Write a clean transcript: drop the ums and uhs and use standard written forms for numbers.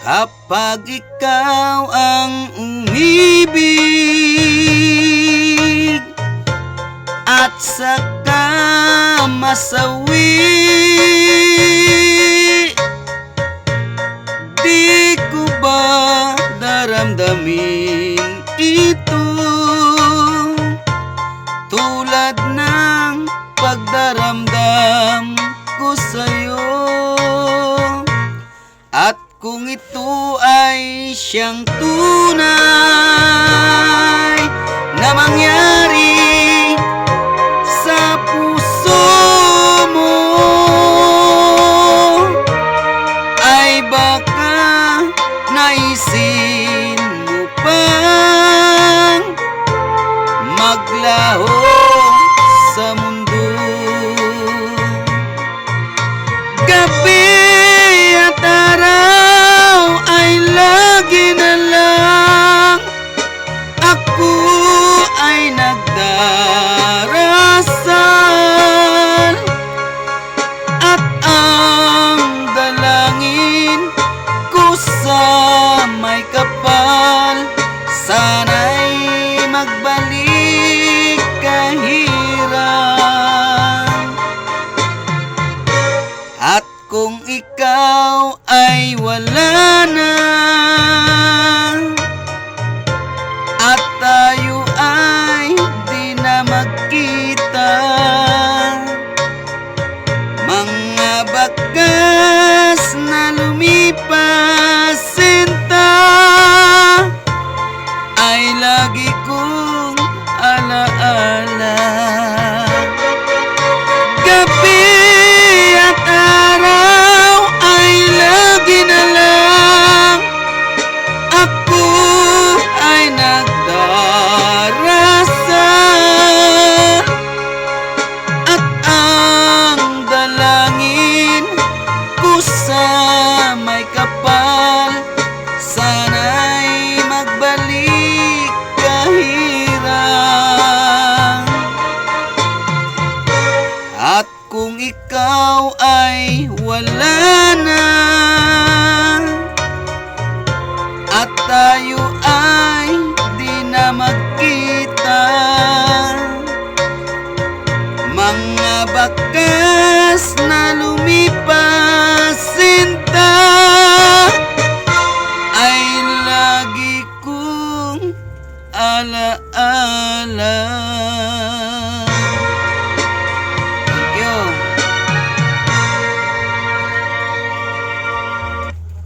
Kapag ikaw ang umibig at saka masawi, di ko ba daramdamin ito tulad ng pagdaramdam ko sa'yo? At kung ito ay siyang tunay na mangyari sa puso mo, ay baka naisin mo pang maglaho sa mundo. Gabi at araw ay lagi na lang ako ay nagdarasal, at ang dalangin ko sa may kapal, sana'y magbalik kahirap. At kung ikaw ay wala na at tayo ay di na magkita, mga bakas na lumipas sinta ay lagi kong alaala. Gabi at araw ay lagi na lang ako ay nagdarasal, at ang dalangin ko sa may kapal, sana'y magbalik kahirap. At kung ikaw ay wala na at tayo ay di na magkita, mga bakas na lumipas sinta ay lagi kong alaala.